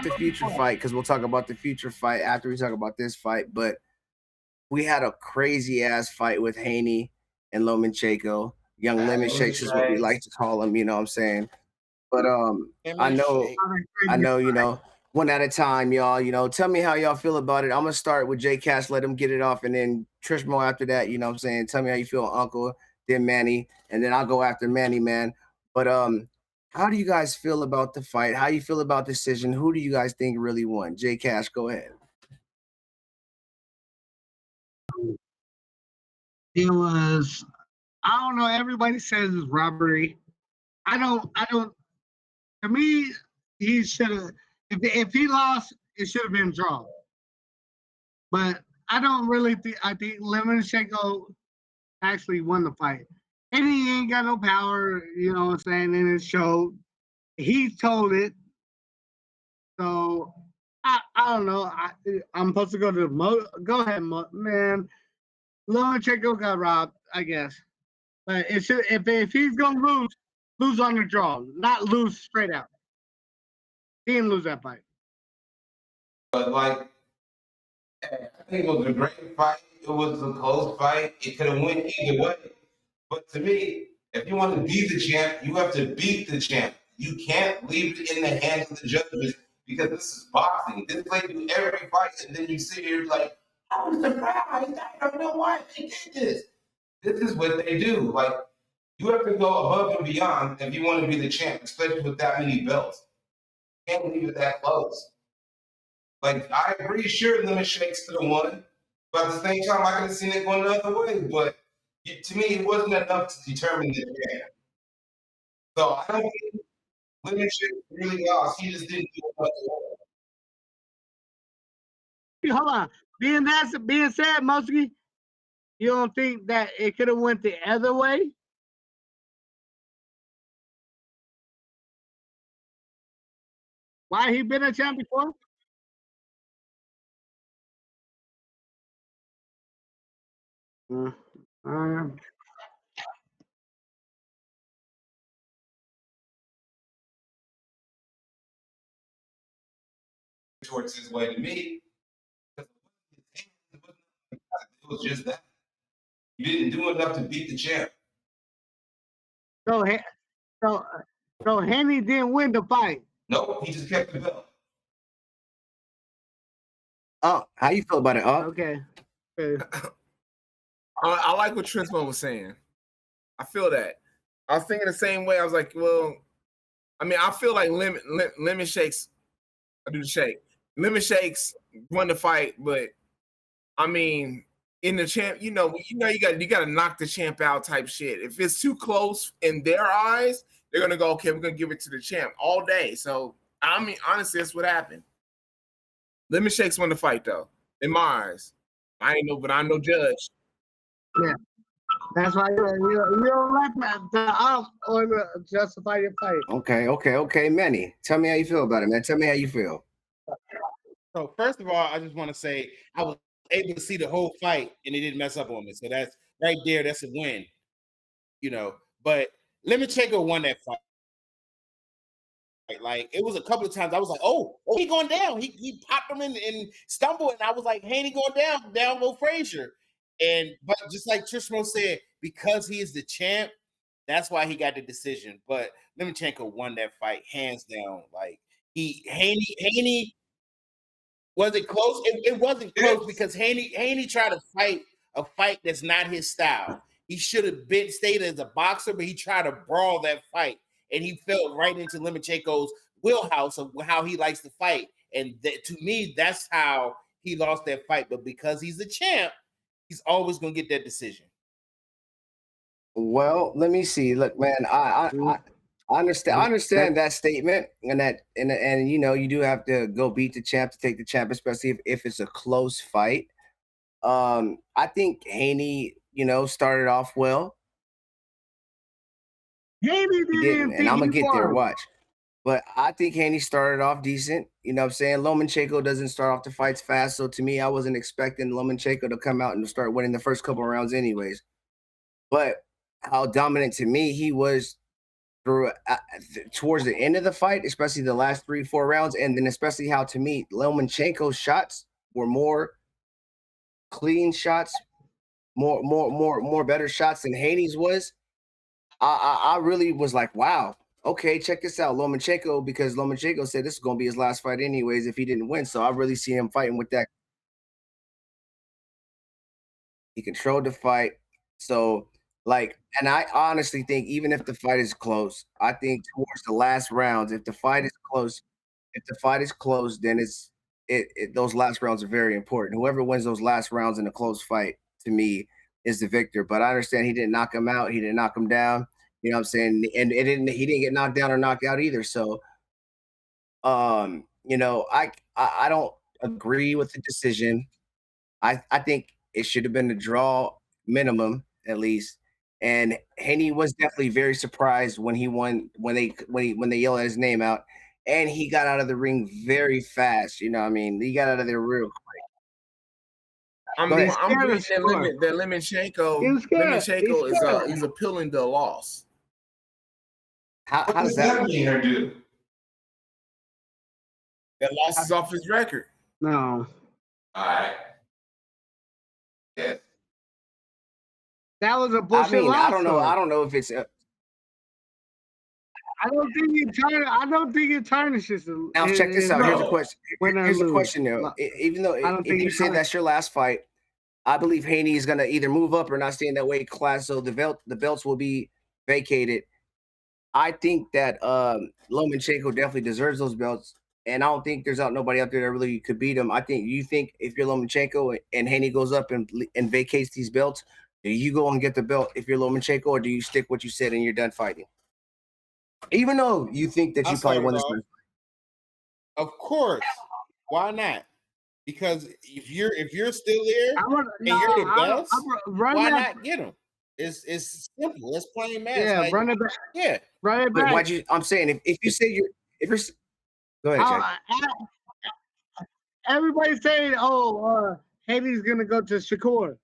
the future fight because we'll talk about the future fight after we talk about this fight. But we had a crazy ass fight with Haney and Lomachenko. Young lemon shakes is what we like to call him. You know what I'm saying? But I Lemon know, shake. one at a time, y'all. Tell me how y'all feel about it. I'm gonna start with J Cash, let him get it off, and then Trishmo after that. You know what I'm saying? Tell me how you feel, Uncle, then Manny, and then I'll go after Manny, man. But how do you guys feel about the fight? How you feel about the decision? Who do you guys think really won? J Cash, go ahead. It was, I don't know, everybody says it's robbery. I don't, to me, he should have, if he lost, it should have been drawn. But I don't really think, I think Lomachenko actually won the fight. And he ain't got no power, you know what I'm saying, in his show. He told it. So I don't know. I'm supposed to go to go ahead, man. Lomachenko got robbed, I guess. But it should, if he's gonna lose on the draw, not lose straight out. He didn't lose that fight. But like, I think it was a great fight. It was a close fight. It could have went either way. But to me, if you want to be the champ, you have to beat the champ. You can't leave it in the hands of the judges because this is boxing. This is like do every fight, and then you sit here like, I'm surprised. I don't know why they did this. This is what they do. Like, you have to go above and beyond if you want to be the champ, especially with that many belts. You can't leave it that close. Like, I agree, sure, Lemon Shakes could have won, but at the same time, I could have seen it going the other way. But to me, it wasn't enough to determine the champ. So I don't think Lemon Shakes really lost. He just didn't do enough to win. Hold on. Being said, Muskie, you don't think that it could have went the other way? Why he been a champ before? Uh, Towards his way to me. It was just that. You didn't do enough to beat the champ. so, so, so Haney didn't win the fight. Nope, he just kept the belt. Oh, how you feel about it? Okay. I like what Trismo was saying. I feel that. I was thinking the same way. I was like, well, I mean, I feel like lemon shakes. I do the shake. Lemon shakes won the fight, but I mean, in the champ, you got to knock the champ out type shit. If it's too close in their eyes, they're gonna go, okay, we're gonna give it to the champ all day. So I mean, honestly, that's what happened. Lemon shakes won the fight though, in my eyes. I ain't no, but I'm no judge. Yeah. That's why you don't like the off or justify your fight. Okay. Manny, tell me how you feel about it, man. Tell me how you feel. So first of all, I just want to say I was able to see the whole fight and it didn't mess up on me. So that's right there. That's a win, But Lomachenko won that fight. Like it was a couple of times I was like, oh, he going down. He popped him and stumbled, and I was like, Haney going down go Frazier. But just like Trishmo said, because he is the champ, that's why he got the decision. But Lomachenko won that fight hands down. Like Haney was it close? It wasn't close because Haney tried to fight a fight that's not his style. He should have stayed as a boxer, but he tried to brawl that fight, and he fell right into Lomachenko's wheelhouse of how he likes to fight. And to me, that's how he lost that fight. But because he's the champ, he's always going to get that decision. Well, let me see. Look, man, I understand that statement, and you do have to go beat the champ to take the champ, especially if it's a close fight. I think Haney, started off well. Haney didn't, and I'm gonna get there. Watch. But I think Haney started off decent. You know what I'm saying? Lomachenko doesn't start off the fights fast. So to me, I wasn't expecting Lomachenko to come out and start winning the first couple of rounds anyways. But how dominant to me he was through towards the end of the fight, especially the last 3-4 rounds, and then especially how to me Lomachenko's shots were more clean shots, more better shots than Haney's was. I really was like, wow, okay, check this out, Lomachenko, because Lomachenko said this is gonna be his last fight anyways if he didn't win. So I really see him fighting with that. He controlled the fight. So like, and I honestly think even if the fight is close, I think towards the last rounds, if the fight is close, then those last rounds are very important. Whoever wins those last rounds in a close fight, to me, is the victor. But I understand he didn't knock him out. He didn't knock him down. You know what I'm saying? And he didn't get knocked down or knocked out either. So I don't agree with the decision. I think it should have been a draw minimum at least. And Haney was definitely very surprised when he won when they yelled at his name out, and he got out of the ring very fast. You know, what I mean, he got out of there real quick. I'm Go ahead. reading scared. that Lomachenko. He was scared. Lomachenko He's scared. is appealing the loss. How What does does that that work? mean or do? That loss is off his record. No, All right. Yes. that was a I bullshit mean, loss. I don't know. I don't know if it's I don't think it tarnishes him. now. Check this out. Here's a no. question. Win or Here's a lose. question though. Look, Even though I don't if think you it say tarnishes. that's your last fight, I believe Haney is gonna either move up or not stay in that weight class, so the belts will be vacated. I think that Lomachenko definitely deserves those belts, and I don't think there's nobody out there that really could beat him. I think you think if you're Lomachenko and Haney goes up and vacates these belts, do you go and get the belt if you're Lomachenko, or do you stick what you said and you're done fighting? Even though you think that I'll you probably start won it this off. fight. Of course. Why not? Because if you're still there I want and you're the best, run why that. not get him? It's simple. It's plain math. Yeah, Like, run it back. yeah. Run it But back. why'd you? I'm saying if you say if you're go ahead, Jay. Everybody's saying, "Oh, Haney's gonna go to Shakur."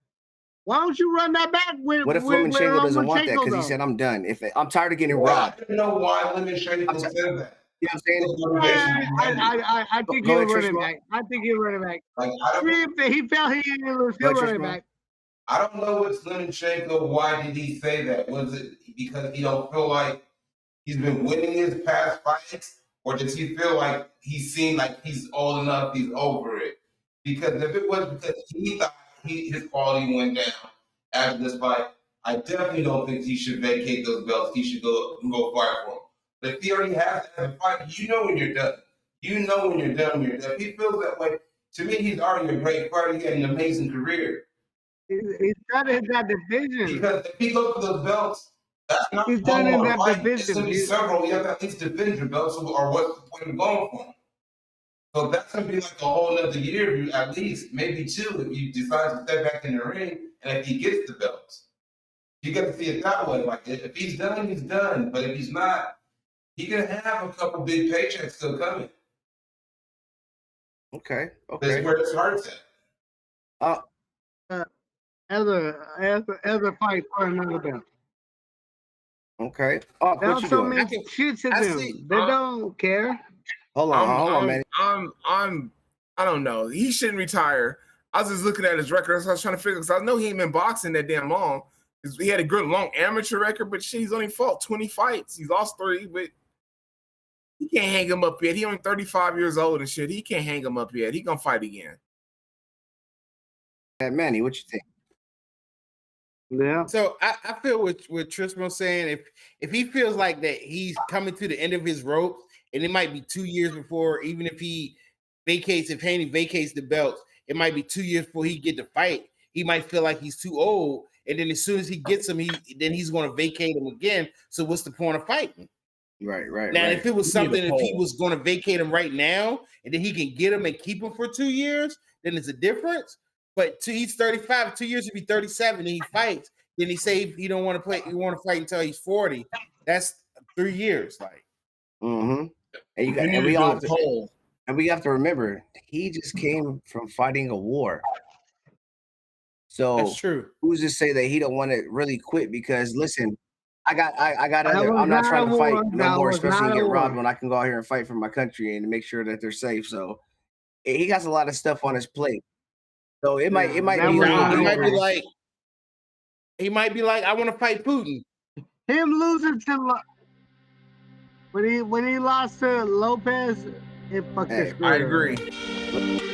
Why don't you run that back with What if Lomachenko doesn't want that Lomachenko, because he though? said I'm done? If I'm tired of getting Well, robbed, I don't know why I'm Lomachenko t- said that. you know what I'm saying? What motivation behind it? I think Go he'll ahead, run it Trishma. back. I think he'll run it back. Like I don't, If he felt he didn't lose, Go he'll ahead, run it Trishma. back. I don't know what's Lomachenko. Why did he say that? Was it because he don't feel like he's been winning his past fights, or does he feel like he's seen like he's old enough, he's over it? Because if it was because he thought his quality went down after this fight, I definitely don't think he should vacate those belts. He should go fight for them. But if he already has that fight, you know when you're done. You know when you're done. When you're done. If he feels that way, to me, he's already a great fighter. He had an amazing career. He's done in that division. Because if he goes for those belts, that's not He's one done in more that fight. It's division. going to be several. You have to at least defend your belts, or what's the point of going for them? So that's going to be like a whole other year, if you, at least, maybe two, if you decide to step back in the ring and if he gets the belts. You got to see it that way. Like, if he's done, he's done. But if he's not, he can have a couple big paychecks still coming. Okay. That's where his heart's at. Other fight for another belt. Okay. Oh, what you Also doing? means shit to I them. see- They don't care. Hold on, man. I don't know. He shouldn't retire. I was just looking at his record. So I was trying to figure because I know he ain't been boxing that damn long. He had a good long amateur record, but shit, he's only fought 20 fights. He's lost 3, but he can't hang him up yet. He only 35 years old and shit. He can't hang him up yet. He gonna fight again. Manny, what you think? Yeah. So I feel what Trismo saying. If he feels like that he's coming to the end of his rope, and it might be 2 years before, even if he vacates, if Haney vacates the belts, it might be 2 years before he get to fight. He might feel like he's too old, and then as soon as he gets him, he's going to vacate him again. So what's the point of fighting? Right. Now, if it was Give me the something, if he poll. was going to vacate him right now, and then he can get him and keep him for 2 years, then it's a difference. But he's 35, 2 years to be 37, and he fights. Then he say he don't want to play. He want to fight until he's 40. That's 3 years. Like, Mm-hmm. And We need to do a poll. and we have to remember he just came from fighting a war. So that's true. who's to say that he don't want to really quit? Because listen, I got That other. was I'm not not trying a to fight war. no That more, was especially not and a get robbed war. when I can go out here and fight for my country and make sure that they're safe. So he got a lot of stuff on his plate. So it might That be was a not He a might be war. like, I want to fight Putin. Him losing to when he lost to Lopez, it fucked his Hey, career. I agree.